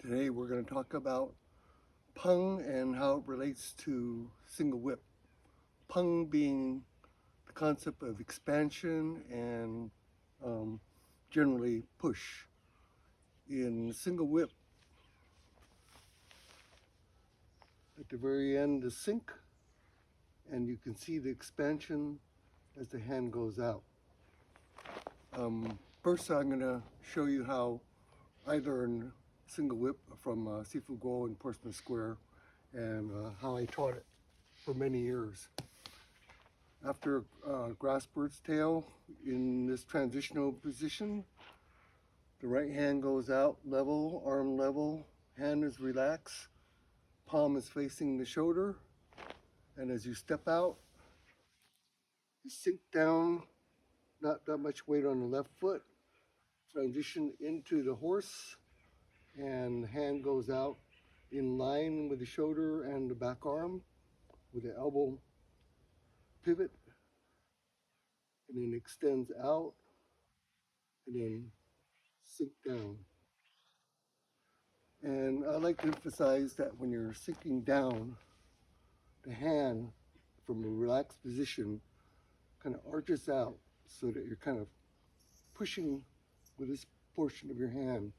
Today we're going to talk about Peng and how it relates to single whip. Peng being the concept of expansion and generally push. In single whip, at the very end is sink, and you can see the expansion as the hand goes out. First I'm going to show you how I learned single whip from Sifu Guo in Portsmouth Square and how I taught it for many years. After grass bird's tail in this transitional position, the right hand goes out level, arm level, hand is relaxed, palm is facing the shoulder, and as you step out, you sink down, not that much weight on the left foot, transition into the horse, and the hand goes out in line with the shoulder and the back arm with the elbow pivot, and then extends out and then sink down. And I like to emphasize that when you're sinking down, the hand from a relaxed position kind of arches out so that you're kind of pushing with this portion of your hand.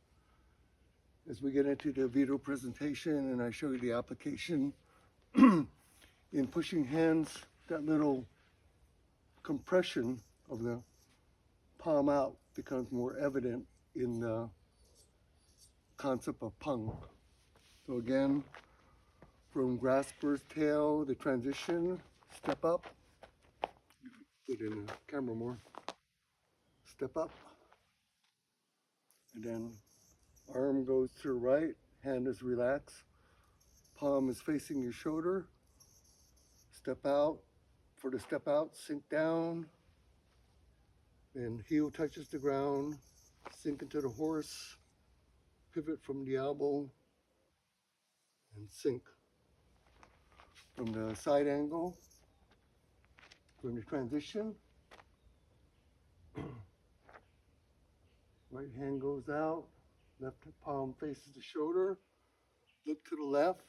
As we get into the video presentation and I show you the application, in pushing hands, that little compression of the palm out becomes more evident in the concept of Peng. So again, from grass bird's tail, the transition, step up, get in the camera more, step up, and then arm goes to the right, hand is relaxed, palm is facing your shoulder, step out, for the step out, sink down, then heel touches the ground, sink into the horse, pivot from the elbow, and sink. From the side angle, from the transition, right hand goes out, left palm faces the shoulder, look to the left,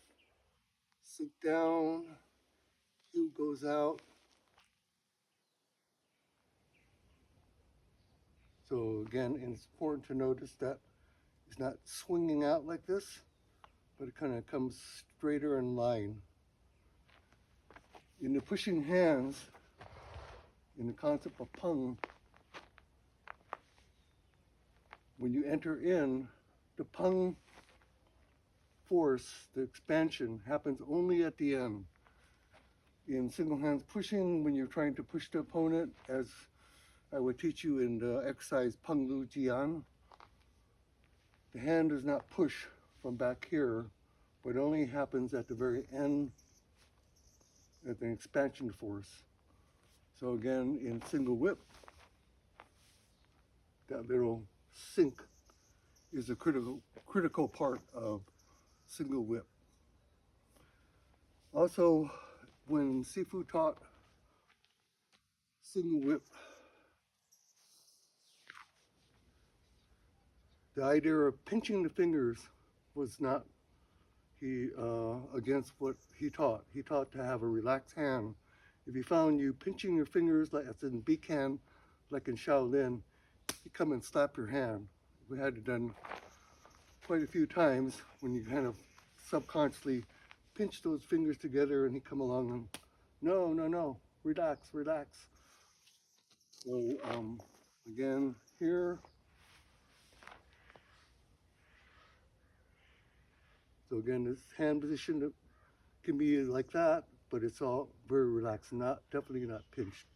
sink down, heel goes out. So again, it's important to notice that it's not swinging out like this, but it kind of comes straighter in line. In the pushing hands, in the concept of Peng, when you enter in, the Peng force, the expansion, happens only at the end. In single hands pushing, when you're trying to push the opponent, as I would teach you in the exercise Peng Lu Jian, the hand does not push from back here, but only happens at the very end at the expansion force. So again, in single whip, that little sink is a critical part of single whip. Also, when Sifu taught single whip, the idea of pinching the fingers was not against what he taught. He taught to have a relaxed hand. If he found you pinching your fingers, like as in beak hand, like in Shaolin, he'd come and slap your hand. We had it done quite a few times when you kind of subconsciously pinch those fingers together and he'd come along and, no, relax. So again, here. So again, this hand position can be like that, but it's all very relaxed, definitely not pinched.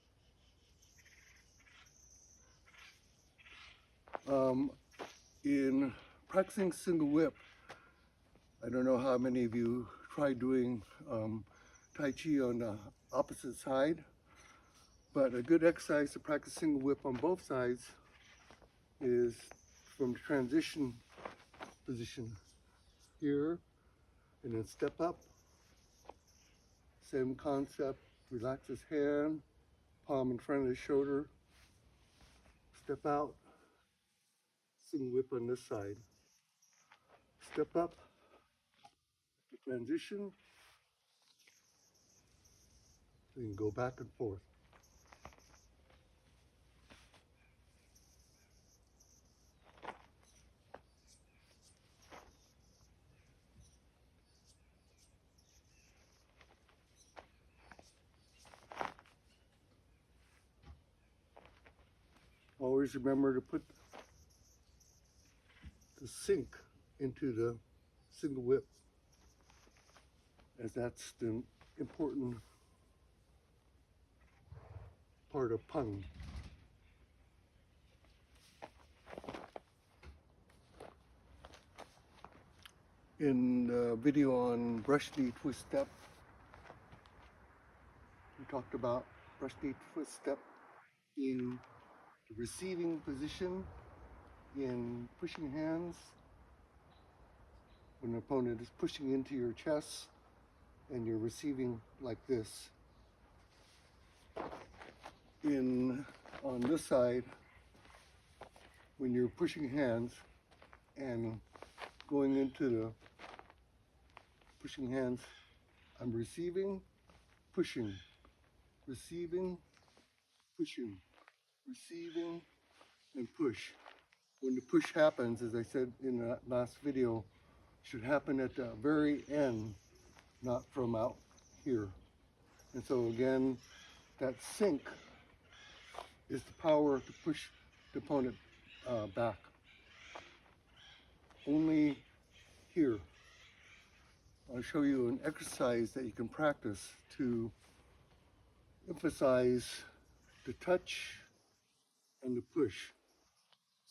In practicing single whip, I don't know how many of you tried doing Tai Chi on the opposite side, but a good exercise to practice single whip on both sides is from the transition position here, and then step up. Same concept, relax his hand, palm in front of the shoulder, step out, single whip on this side. Step up, the transition, so you can go back and forth. Always remember to put the sink into the single whip, as that's the important part of Peng. In the video on brush knee twist step, we talked about brush knee twist step in the receiving position in pushing hands, when the opponent is pushing into your chest and you're receiving like this. On this side, when you're pushing hands and going into the pushing hands, I'm receiving, pushing, receiving, pushing, receiving, and push. When the push happens, as I said in that last video, should happen at the very end, not from out here. And so again, that sink is the power to push the opponent back. Only here. I'll show you an exercise that you can practice to emphasize the touch and the push.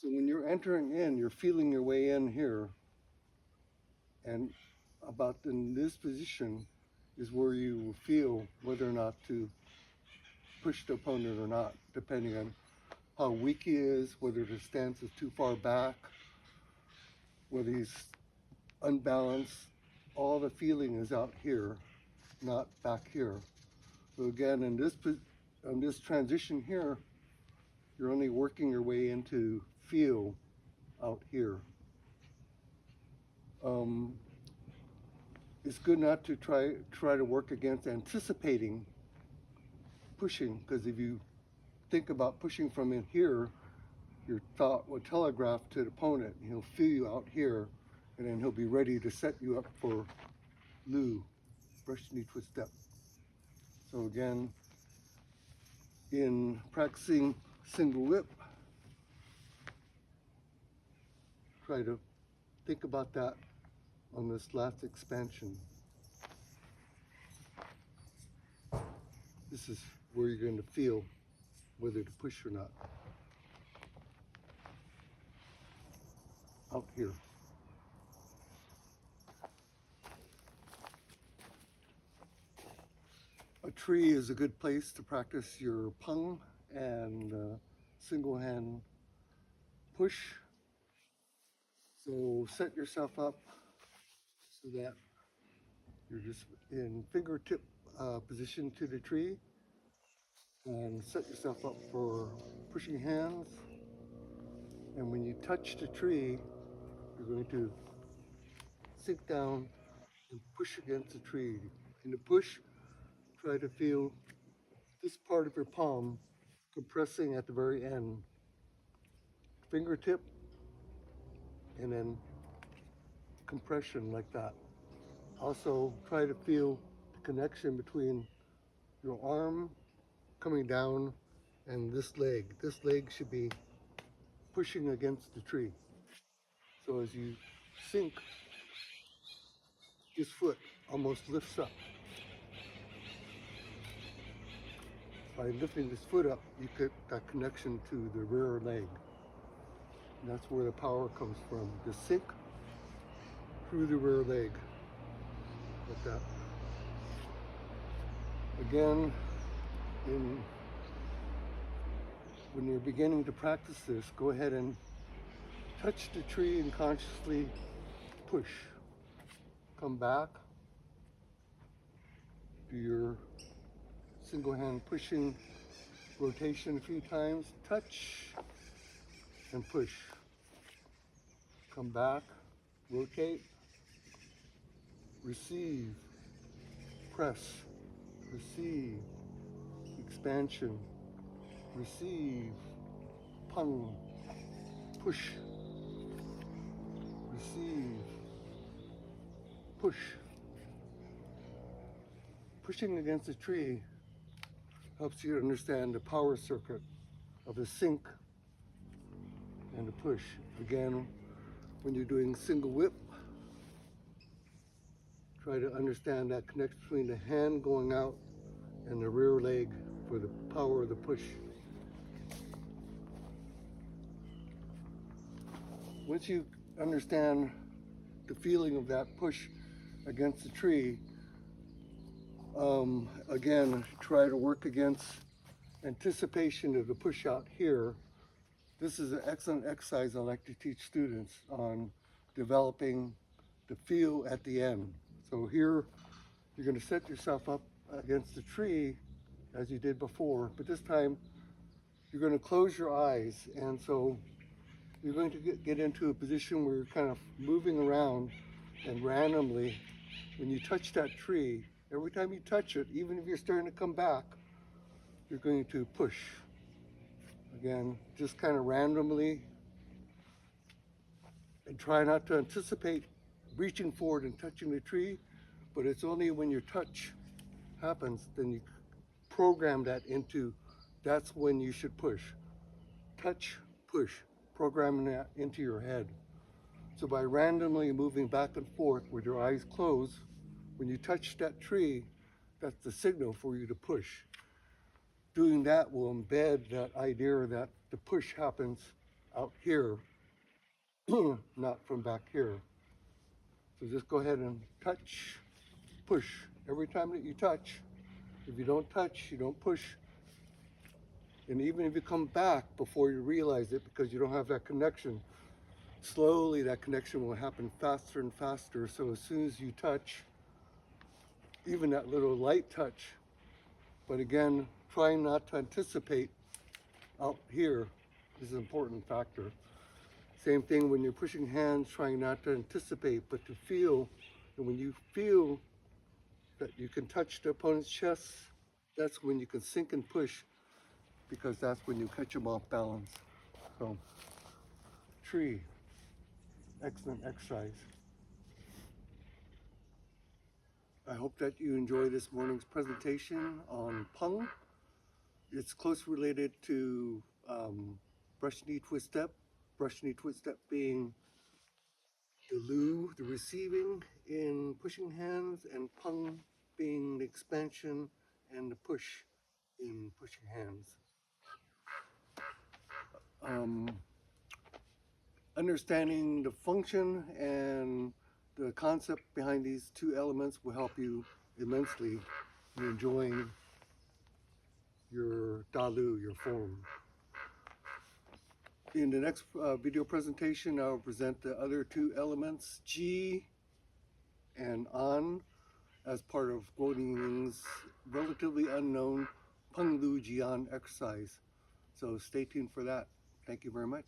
So when you're entering in, you're feeling your way in here, and about in this position is where you will feel whether or not to push the opponent or not, depending on how weak he is, whether the stance is too far back, whether he's unbalanced. All the feeling is out here, not back here. So again, in this transition here, you're only working your way into feel out here. It's good not to try to work against anticipating pushing, because if you think about pushing from in here, your thought will telegraph to the opponent. He'll feel you out here, and then he'll be ready to set you up for Lu, brush knee twist step. So again, in practicing single whip, try to think about that on this last expansion. This is where you're going to feel whether to push or not. Out here. A tree is a good place to practice your Peng and single hand push. So set yourself up so that you're just in fingertip position to the tree, and set yourself up for pushing hands. And when you touch the tree, you're going to sink down and push against the tree. In the push, try to feel this part of your palm compressing at the very end. Fingertip, and then compression like that. Also, try to feel the connection between your arm coming down and this leg. This leg should be pushing against the tree. So as you sink, this foot almost lifts up. By lifting this foot up, you get that connection to the rear leg. And that's where the power comes from. The sink through the rear leg, like that. Again, when you're beginning to practice this, go ahead and touch the tree and consciously push. Come back. Do your single hand pushing rotation a few times. Touch and push. Come back. rotate, receive, press, receive, expansion, receive, Peng, push, receive, push. Pushing against a tree helps you understand the power circuit of a sink and a push. Again, when you're doing single whip, try to understand that connection between the hand going out and the rear leg for the power of the push. Once you understand the feeling of that push against the tree, again, try to work against anticipation of the push out here. This is an excellent exercise I like to teach students on developing the feel at the end. So here, you're going to set yourself up against the tree as you did before, but this time you're going to close your eyes, and so you're going to get into a position where you're kind of moving around, and randomly, when you touch that tree, every time you touch it, even if you're starting to come back, you're going to push. Again, just kind of randomly, and try not to anticipate reaching forward and touching the tree, but it's only when your touch happens, then you program that into, that's when you should push. Touch, push, programming that into your head. So by randomly moving back and forth with your eyes closed, when you touch that tree, that's the signal for you to push. Doing that will embed that idea that the push happens out here, not from back here. So just go ahead and touch, push. Every time that you touch, if you don't touch, you don't push. And even if you come back before you realize it because you don't have that connection, slowly that connection will happen faster and faster. So as soon as you touch, even that little light touch, but again, trying not to anticipate out here is an important factor. Same thing when you're pushing hands, trying not to anticipate, but to feel. And when you feel that you can touch the opponent's chest, that's when you can sink and push, because that's when you catch them off balance. So, tree, excellent exercise. I hope that you enjoy this morning's presentation on Peng. It's close related to brush knee twist step. Brush knee twist step being the lu, the receiving in pushing hands, and Peng being the expansion and the push in pushing hands. Understanding the function and the concept behind these two elements will help you immensely in enjoying your dalu, your form. In the next video presentation, I'll present the other two elements, ji and an, as part of Kuo Lien Ying's relatively unknown Peng Lu Jian exercise. So stay tuned for that. Thank you very much.